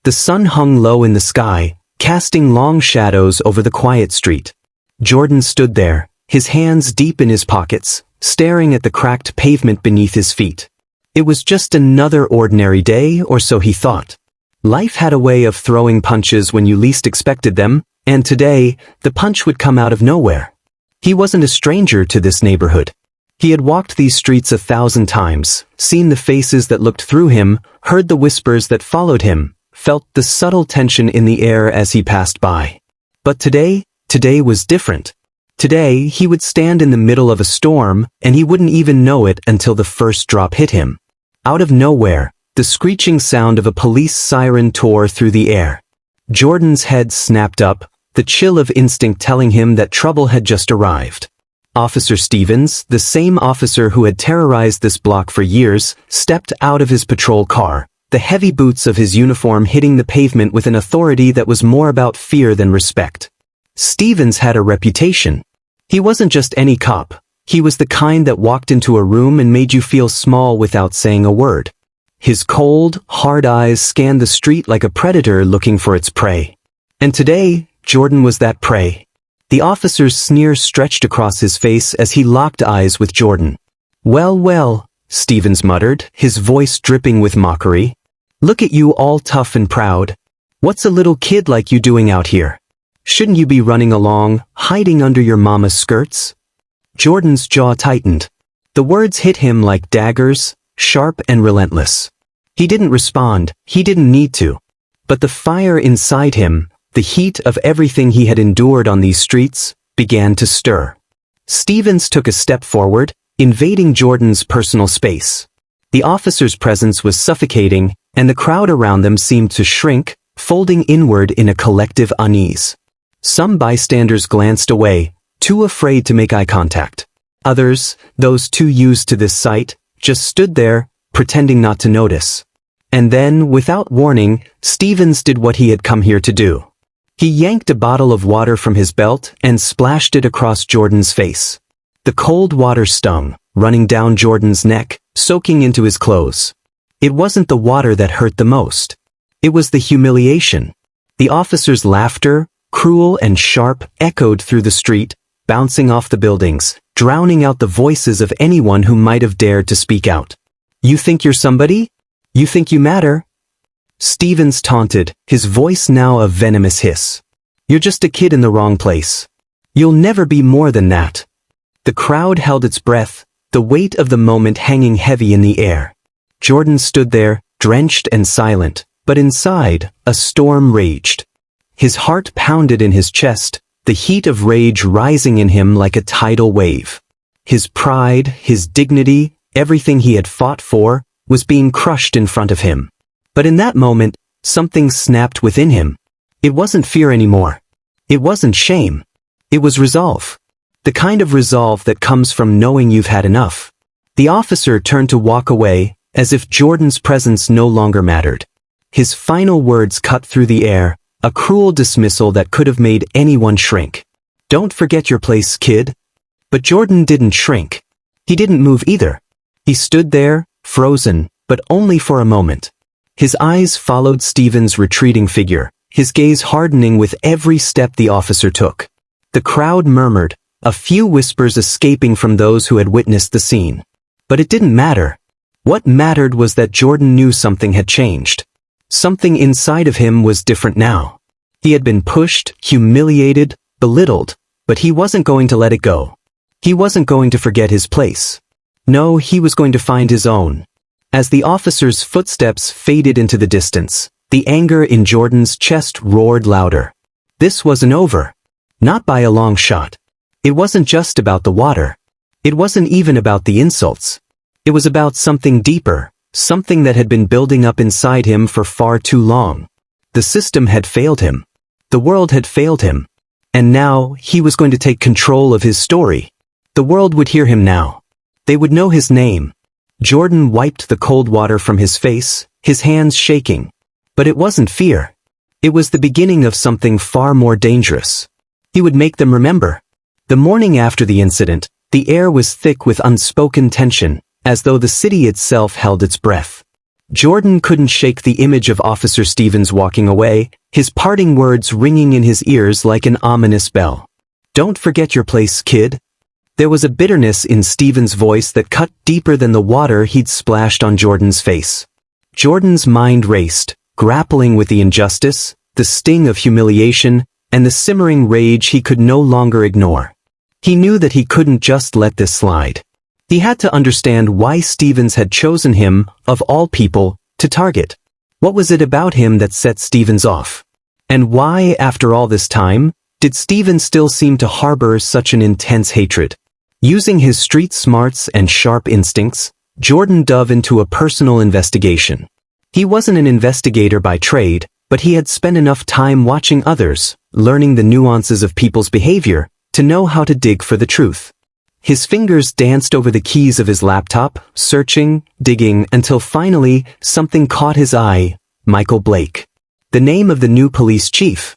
The sun hung low in the sky, casting long shadows over the quiet street. Jordan stood there, his hands deep in his pockets, staring at the cracked pavement beneath his feet. It was just another ordinary day, or so he thought. Life had a way of throwing punches when you least expected them, and today, the punch would come out of nowhere. He wasn't a stranger to this neighborhood. He had walked these streets 1,000 times, seen the faces that looked through him, heard the whispers that followed him, felt the subtle tension in the air as he passed by. But today was different. Today, he would stand in the middle of a storm, and he wouldn't even know it until the first drop hit him. Out of nowhere, the screeching sound of a police siren tore through the air. Jordan's head snapped up, the chill of instinct telling him that trouble had just arrived. Officer Stevens, the same officer who had terrorized this block for years, stepped out of his patrol car, the heavy boots of his uniform hitting the pavement with an authority that was more about fear than respect. Stevens had a reputation. He wasn't just any cop. He was the kind that walked into a room and made you feel small without saying a word. His cold, hard eyes scanned the street like a predator looking for its prey. And today, Jordan was that prey. The officer's sneer stretched across his face as he locked eyes with Jordan. "Well, well," Stevens muttered, his voice dripping with mockery. "Look at you all tough and proud. What's a little kid like you doing out here? Shouldn't you be running along, hiding under your mama's skirts?" Jordan's jaw tightened. The words hit him like daggers, sharp and relentless. He didn't respond, he didn't need to. But the fire inside him, the heat of everything he had endured on these streets, began to stir. Stevens took a step forward, invading Jordan's personal space. The officer's presence was suffocating, and the crowd around them seemed to shrink, folding inward in a collective unease. Some bystanders glanced away, too afraid to make eye contact. Others, those too used to this sight, just stood there, pretending not to notice. And then, without warning, Stevens did what he had come here to do. He yanked a bottle of water from his belt and splashed it across Jordan's face. The cold water stung, running down Jordan's neck, soaking into his clothes. It wasn't the water that hurt the most. It was the humiliation. The officer's laughter, cruel and sharp, echoed through the street, bouncing off the buildings, drowning out the voices of anyone who might have dared to speak out. "You think you're somebody? You think you matter?" Stevens taunted, his voice now a venomous hiss. "You're just a kid in the wrong place. You'll never be more than that." The crowd held its breath, the weight of the moment hanging heavy in the air. Jordan stood there, drenched and silent, but inside, a storm raged. His heart pounded in his chest, the heat of rage rising in him like a tidal wave. His pride, his dignity, everything he had fought for, was being crushed in front of him. But in that moment, something snapped within him. It wasn't fear anymore. It wasn't shame. It was resolve. The kind of resolve that comes from knowing you've had enough. The officer turned to walk away, as if Jordan's presence no longer mattered. His final words cut through the air, a cruel dismissal that could have made anyone shrink. "Don't forget your place, kid." But Jordan didn't shrink. He didn't move either. He stood there, frozen, but only for a moment. His eyes followed Stevens' retreating figure, his gaze hardening with every step the officer took. The crowd murmured, a few whispers escaping from those who had witnessed the scene. But it didn't matter. What mattered was that Jordan knew something had changed. Something inside of him was different now. He had been pushed, humiliated, belittled, but he wasn't going to let it go. He wasn't going to forget his place. No, he was going to find his own. As the officer's footsteps faded into the distance, the anger in Jordan's chest roared louder. This wasn't over. Not by a long shot. It wasn't just about the water. It wasn't even about the insults. It was about something deeper, something that had been building up inside him for far too long. The system had failed him. The world had failed him. And now, he was going to take control of his story. The world would hear him now. They would know his name. Jordan wiped the cold water from his face, his hands shaking. But it wasn't fear. It was the beginning of something far more dangerous. He would make them remember. The morning after the incident, the air was thick with unspoken tension, as though the city itself held its breath. Jordan couldn't shake the image of Officer Stevens walking away, his parting words ringing in his ears like an ominous bell. "Don't forget your place, kid." There was a bitterness in Stevens' voice that cut deeper than the water he'd splashed on Jordan's face. Jordan's mind raced, grappling with the injustice, the sting of humiliation, and the simmering rage he could no longer ignore. He knew that he couldn't just let this slide. He had to understand why Stevens had chosen him, of all people, to target. What was it about him that set Stevens off? And why, after all this time, did Stevens still seem to harbor such an intense hatred? Using his street smarts and sharp instincts, Jordan dove into a personal investigation. He wasn't an investigator by trade, but he had spent enough time watching others, learning the nuances of people's behavior, to know how to dig for the truth. His fingers danced over the keys of his laptop, searching, digging, until finally, something caught his eye: Michael Blake. The name of the new police chief.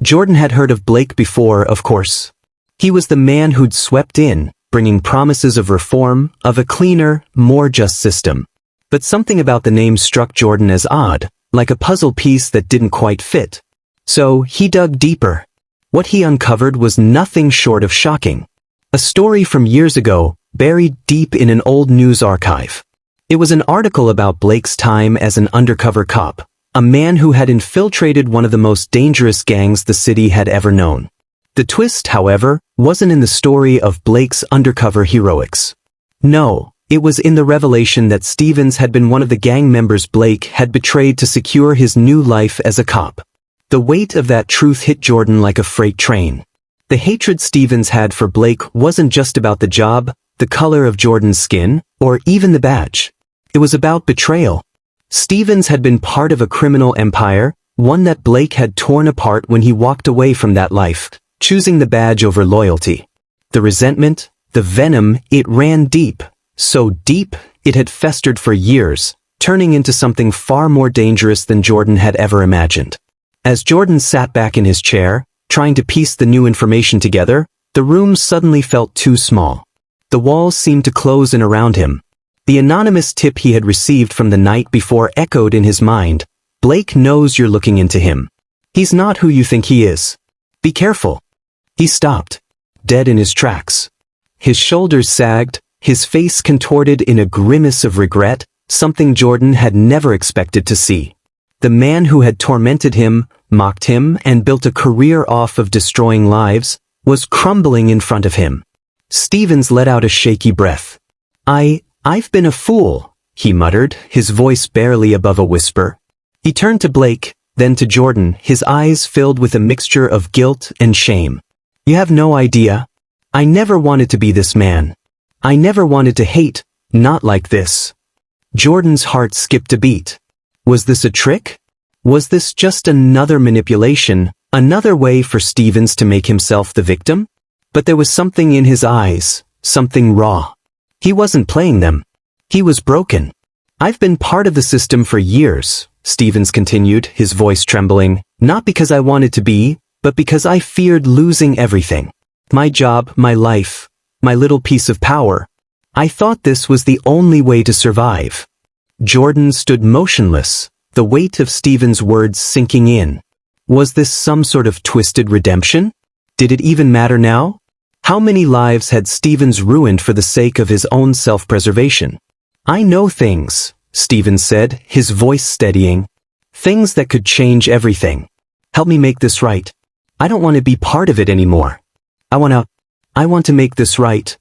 Jordan had heard of Blake before, of course. He was the man who'd swept in, bringing promises of reform, of a cleaner, more just system. But something about the name struck Jordan as odd, like a puzzle piece that didn't quite fit. So he dug deeper. What he uncovered was nothing short of shocking. A story from years ago, buried deep in an old news archive. It was an article about Blake's time as an undercover cop, a man who had infiltrated one of the most dangerous gangs the city had ever known. The twist, however, wasn't in the story of Blake's undercover heroics. No, it was in the revelation that Stevens had been one of the gang members Blake had betrayed to secure his new life as a cop. The weight of that truth hit Jordan like a freight train. The hatred Stevens had for Blake wasn't just about the job, the color of Jordan's skin, or even the badge. It was about betrayal. Stevens had been part of a criminal empire, one that Blake had torn apart when he walked away from that life, choosing the badge over loyalty. The resentment, the venom, it ran deep, so deep it had festered for years, turning into something far more dangerous than Jordan had ever imagined. As Jordan sat back in his chair, trying to piece the new information together, the room suddenly felt too small. The walls seemed to close in around him. The anonymous tip he had received from the night before echoed in his mind: "Blake knows you're looking into him. He's not who you think he is. Be careful." He stopped, dead in his tracks. His shoulders sagged, his face contorted in a grimace of regret, something Jordan had never expected to see. The man who had tormented him, mocked him, and built a career off of destroying lives, was crumbling in front of him. Stevens let out a shaky breath. I've been a fool," he muttered, his voice barely above a whisper. He turned to Blake, then to Jordan, his eyes filled with a mixture of guilt and shame. "You have no idea. I never wanted to be this man. I never wanted to hate, not like this." Jordan's heart skipped a beat. Was this a trick? Was this just another manipulation, another way for Stevens to make himself the victim? But there was something in his eyes, something raw. He wasn't playing them. He was broken. "I've been part of the system for years," Stevens continued, his voice trembling, "not because I wanted to be, but because I feared losing everything. My job, my life, my little piece of power. I thought this was the only way to survive." Jordan stood motionless, the weight of Stevens' words sinking in. Was this some sort of twisted redemption? Did it even matter now? How many lives had Stevens ruined for the sake of his own self-preservation? "I know things," Stevens said, his voice steadying. "Things that could change everything. Help me make this right. I don't want to be part of it anymore. I want to make this right."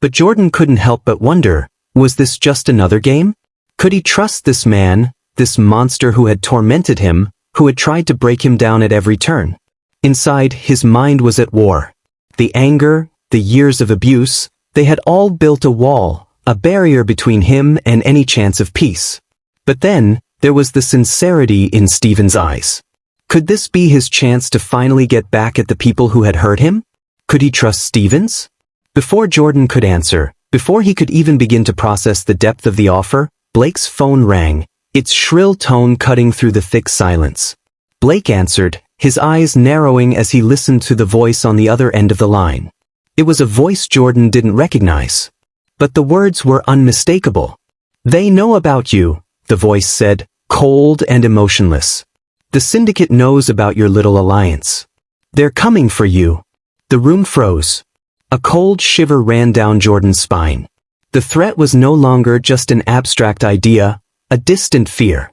But Jordan couldn't help but wonder, was this just another game? Could he trust this man, this monster who had tormented him, who had tried to break him down at every turn? Inside, his mind was at war. The anger, the years of abuse, they had all built a wall, a barrier between him and any chance of peace. But then, there was the sincerity in Stevens' eyes. Could this be his chance to finally get back at the people who had hurt him? Could he trust Stevens? Before Jordan could answer, before he could even begin to process the depth of the offer, Blake's phone rang, its shrill tone cutting through the thick silence. Blake answered, his eyes narrowing as he listened to the voice on the other end of the line. It was a voice Jordan didn't recognize. But the words were unmistakable. "They know about you," the voice said, cold and emotionless. "The syndicate knows about your little alliance. They're coming for you." The room froze. A cold shiver ran down Jordan's spine. The threat was no longer just an abstract idea, a distant fear.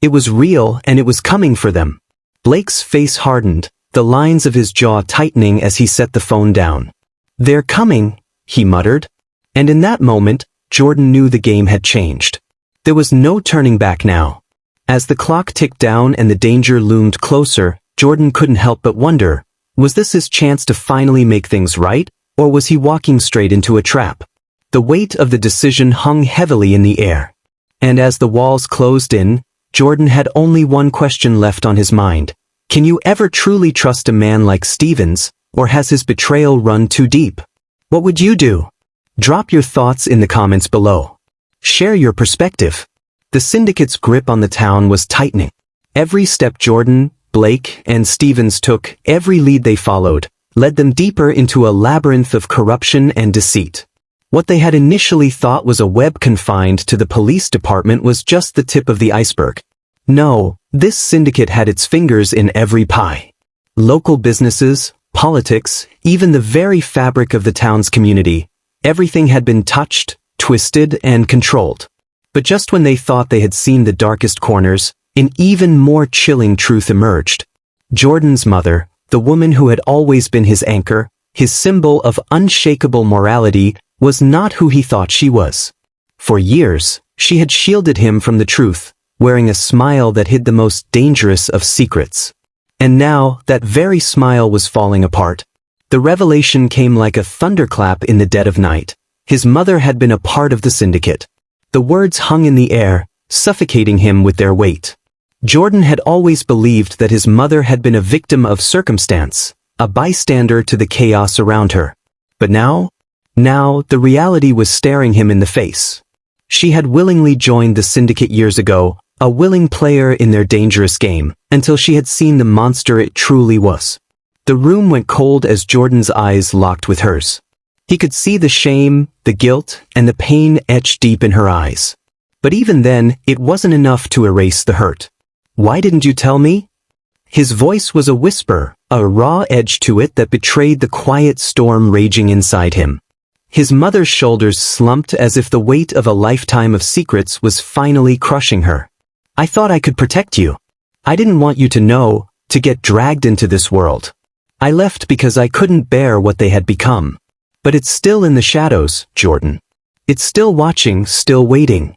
It was real, and it was coming for them. Blake's face hardened, the lines of his jaw tightening as he set the phone down. "They're coming," he muttered. And in that moment, Jordan knew the game had changed. There was no turning back now. As the clock ticked down and the danger loomed closer, Jordan couldn't help but wonder, was this his chance to finally make things right, or was he walking straight into a trap? The weight of the decision hung heavily in the air. And as the walls closed in, Jordan had only one question left on his mind. Can you ever truly trust a man like Stevens, or has his betrayal run too deep? What would you do? Drop your thoughts in the comments below. Share your perspective. The syndicate's grip on the town was tightening. Every step Jordan, Blake, and Stevens took, every lead they followed, led them deeper into a labyrinth of corruption and deceit. What they had initially thought was a web confined to the police department was just the tip of the iceberg. No, this syndicate had its fingers in every pie. Local businesses, politics, even the very fabric of the town's community, everything had been touched, twisted, and controlled. But just when they thought they had seen the darkest corners, an even more chilling truth emerged. Jordan's mother, the woman who had always been his anchor, his symbol of unshakable morality, was not who he thought she was. For years, she had shielded him from the truth, wearing a smile that hid the most dangerous of secrets. And now, that very smile was falling apart. The revelation came like a thunderclap in the dead of night. His mother had been a part of the syndicate. The words hung in the air, suffocating him with their weight. Jordan had always believed that his mother had been a victim of circumstance, a bystander to the chaos around her. But now, the reality was staring him in the face. She had willingly joined the syndicate years ago, a willing player in their dangerous game, until she had seen the monster it truly was. The room went cold as Jordan's eyes locked with hers. He could see the shame, the guilt, and the pain etched deep in her eyes. But even then, it wasn't enough to erase the hurt. "Why didn't you tell me?" His voice was a whisper, a raw edge to it that betrayed the quiet storm raging inside him. His mother's shoulders slumped as if the weight of a lifetime of secrets was finally crushing her. "I thought I could protect you. I didn't want you to know, to get dragged into this world. I left because I couldn't bear what they had become. But it's still in the shadows, Jordan. It's still watching, still waiting."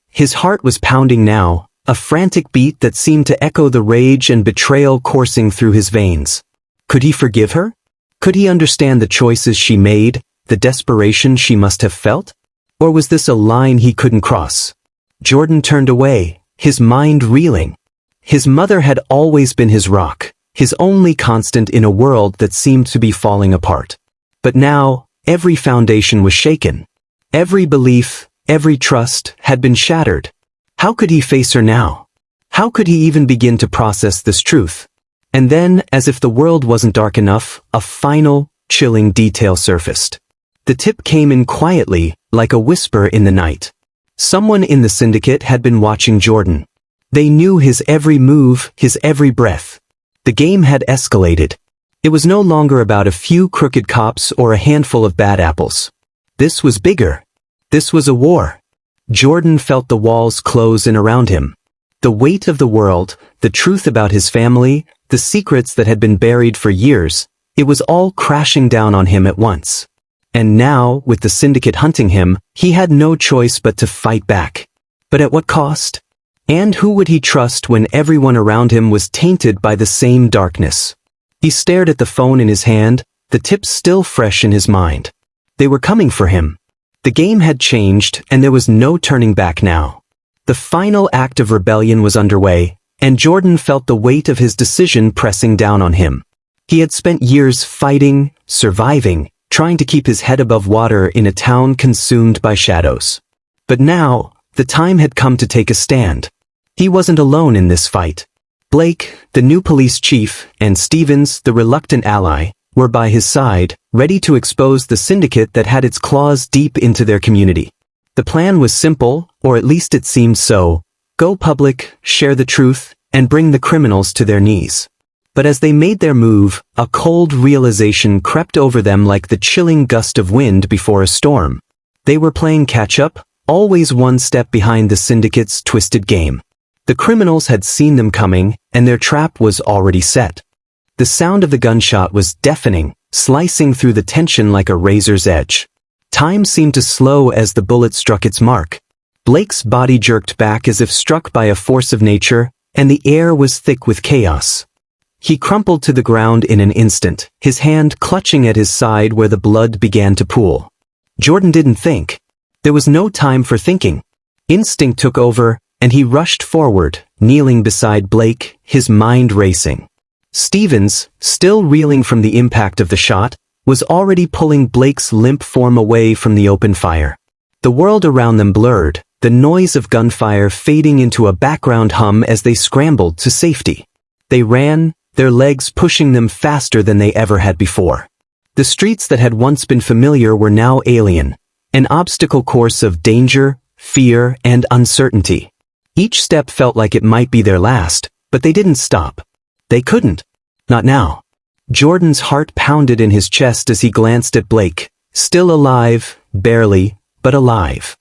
His heart was pounding now, a frantic beat that seemed to echo the rage and betrayal coursing through his veins. Could he forgive her? Could he understand the choices she made, the desperation she must have felt? Or was this a line he couldn't cross? Jordan turned away, his mind reeling. His mother had always been his rock, his only constant in a world that seemed to be falling apart. But now, every foundation was shaken. Every belief, every trust had been shattered. How could he face her now? How could he even begin to process this truth? And then, as if the world wasn't dark enough, a final, chilling detail surfaced. The tip came in quietly, like a whisper in the night. Someone in the syndicate had been watching Jordan. They knew his every move, his every breath. The game had escalated. It was no longer about a few crooked cops or a handful of bad apples. This was bigger. This was a war. Jordan felt the walls close in around him. The weight of the world, the truth about his family, the secrets that had been buried for years, it was all crashing down on him at once. And now, with the syndicate hunting him, he had no choice but to fight back. But at what cost? And who would he trust when everyone around him was tainted by the same darkness? He stared at the phone in his hand, the tip still fresh in his mind. They were coming for him. The game had changed, and there was no turning back now. The final act of rebellion was underway, and Jordan felt the weight of his decision pressing down on him. He had spent years fighting, surviving, trying to keep his head above water in a town consumed by shadows. But now, the time had come to take a stand. He wasn't alone in this fight. Blake, the new police chief, and Stevens, the reluctant ally, were by his side, ready to expose the syndicate that had its claws deep into their community. The plan was simple, or at least it seemed so: Go public, share the truth, and bring the criminals to their knees. But as they made their move, a cold realization crept over them like the chilling gust of wind before a storm. They were playing catch-up, always one step behind the syndicate's twisted game. The criminals had seen them coming, and their trap was already set. The sound of the gunshot was deafening, slicing through the tension like a razor's edge. Time seemed to slow as the bullet struck its mark. Blake's body jerked back as if struck by a force of nature, and the air was thick with chaos. He crumpled to the ground in an instant, his hand clutching at his side where the blood began to pool. Jordan didn't think. There was no time for thinking. Instinct took over, and he rushed forward, kneeling beside Blake, his mind racing. Stevens, still reeling from the impact of the shot, was already pulling Blake's limp form away from the open fire. The world around them blurred, the noise of gunfire fading into a background hum as they scrambled to safety. They ran, their legs pushing them faster than they ever had before. The streets that had once been familiar were now alien, an obstacle course of danger, fear, and uncertainty. Each step felt like it might be their last, but they didn't stop. They couldn't. Not now. Jordan's heart pounded in his chest as he glanced at Blake, still alive, barely, but alive.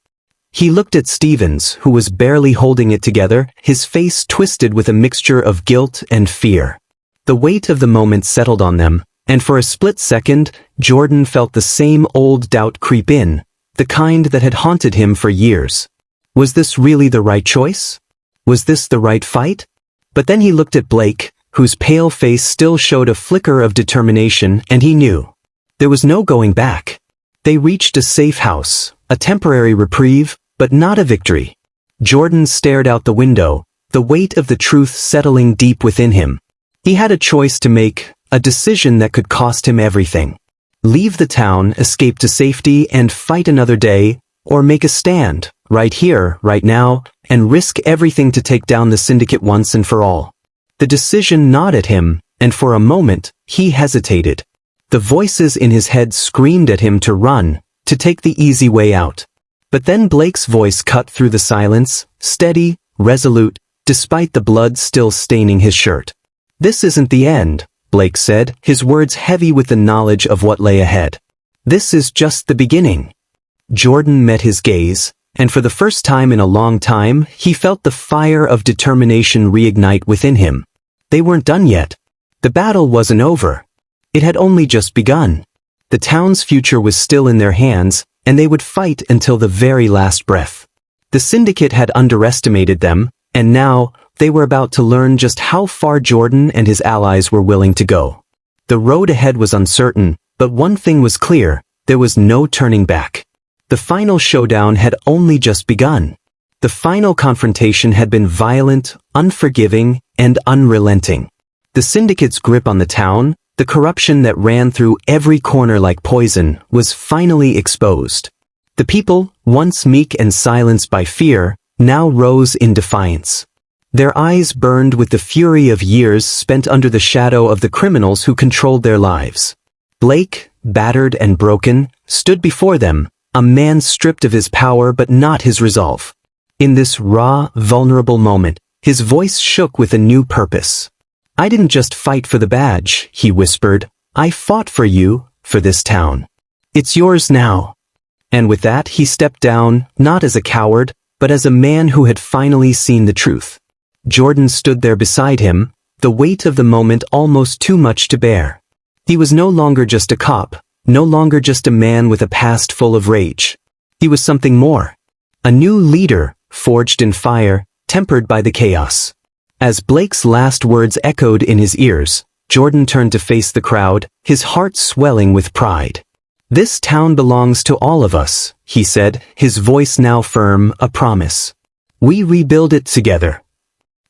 He looked at Stevens, who was barely holding it together, his face twisted with a mixture of guilt and fear. The weight of the moment settled on them, and for a split second, Jordan felt the same old doubt creep in, the kind that had haunted him for years. Was this really the right choice? Was this the right fight? But then he looked at Blake, whose pale face still showed a flicker of determination, and he knew. There was no going back. They reached a safe house, a temporary reprieve, but not a victory. Jordan stared out the window, the weight of the truth settling deep within him. He had a choice to make, a decision that could cost him everything. Leave the town, escape to safety, and fight another day, or make a stand, right here, right now, and risk everything to take down the syndicate once and for all. The decision gnawed at him, and for a moment, he hesitated. The voices in his head screamed at him to run, to take the easy way out. But then Blake's voice cut through the silence, steady, resolute, despite the blood still staining his shirt. "This isn't the end," Blake said, his words heavy with the knowledge of what lay ahead. "This is just the beginning." Jordan met his gaze, and for the first time in a long time, he felt the fire of determination reignite within him. They weren't done yet. The battle wasn't over. It had only just begun. The town's future was still in their hands, and they would fight until the very last breath. The syndicate had underestimated them, and now, they were about to learn just how far Jordan and his allies were willing to go. The road ahead was uncertain, but one thing was clear, there was no turning back. The final showdown had only just begun. The final confrontation had been violent, unforgiving, and unrelenting. The syndicate's grip on the town, the corruption that ran through every corner like poison, was finally exposed. The people, once meek and silenced by fear, now rose in defiance. Their eyes burned with the fury of years spent under the shadow of the criminals who controlled their lives. Blake, battered and broken, stood before them, a man stripped of his power but not his resolve. In this raw, vulnerable moment, his voice shook with a new purpose. "I didn't just fight for the badge," he whispered. "I fought for you, for this town. It's yours now." And with that, he stepped down, not as a coward, but as a man who had finally seen the truth. Jordan stood there beside him, the weight of the moment almost too much to bear. He was no longer just a cop, no longer just a man with a past full of rage. He was something more. A new leader, forged in fire, tempered by the chaos. As Blake's last words echoed in his ears, Jordan turned to face the crowd, his heart swelling with pride. "This town belongs to all of us," he said, his voice now firm, a promise. "We rebuild it together."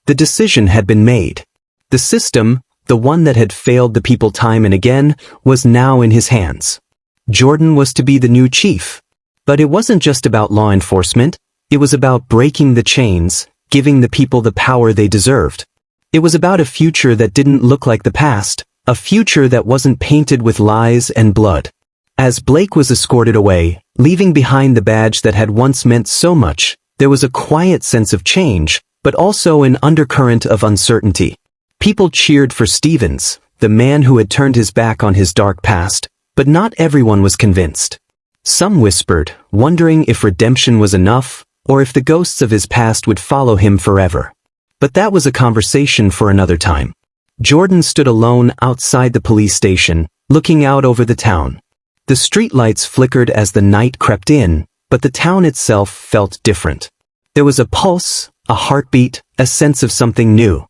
The decision had been made. The system, the one that had failed the people time and again, was now in his hands. Jordan was to be the new chief. But it wasn't just about law enforcement, it was about breaking the chains, giving the people the power they deserved. It was about a future that didn't look like the past, a future that wasn't painted with lies and blood. As Blake was escorted away, leaving behind the badge that had once meant so much, there was a quiet sense of change, but also an undercurrent of uncertainty. People cheered for Stevens, the man who had turned his back on his dark past, but not everyone was convinced. Some whispered, wondering if redemption was enough, or if the ghosts of his past would follow him forever. But that was a conversation for another time. Jordan stood alone outside the police station, looking out over the town. The streetlights flickered as the night crept in, but the town itself felt different. There was a pulse, a heartbeat, a sense of something new.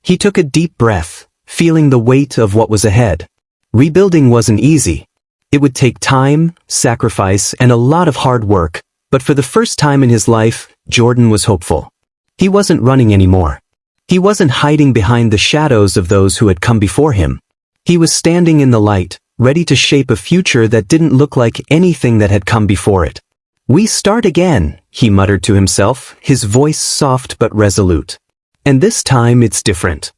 He took a deep breath, feeling the weight of what was ahead. Rebuilding wasn't easy. It would take time, sacrifice, and a lot of hard work, but for the first time in his life, Jordan was hopeful. He wasn't running anymore. He wasn't hiding behind the shadows of those who had come before him. He was standing in the light, ready to shape a future that didn't look like anything that had come before it. "We start again," he muttered to himself, his voice soft but resolute. "And this time it's different."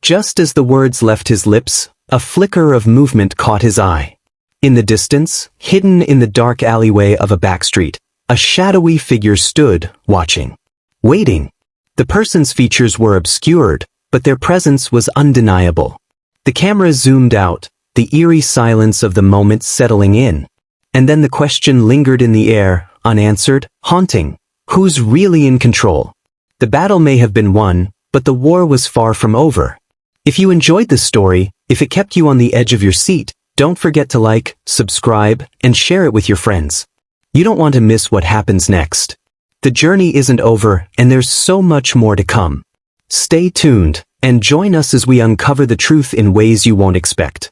Just as the words left his lips, a flicker of movement caught his eye. In the distance, hidden in the dark alleyway of a backstreet, a shadowy figure stood, watching. Waiting. The person's features were obscured, but their presence was undeniable. The camera zoomed out, the eerie silence of the moment settling in. And then the question lingered in the air, unanswered, haunting. Who's really in control? The battle may have been won, but the war was far from over. If you enjoyed this story, if it kept you on the edge of your seat, don't forget to like, subscribe, and share it with your friends. You don't want to miss what happens next. The journey isn't over, and there's so much more to come. Stay tuned, and join us as we uncover the truth in ways you won't expect.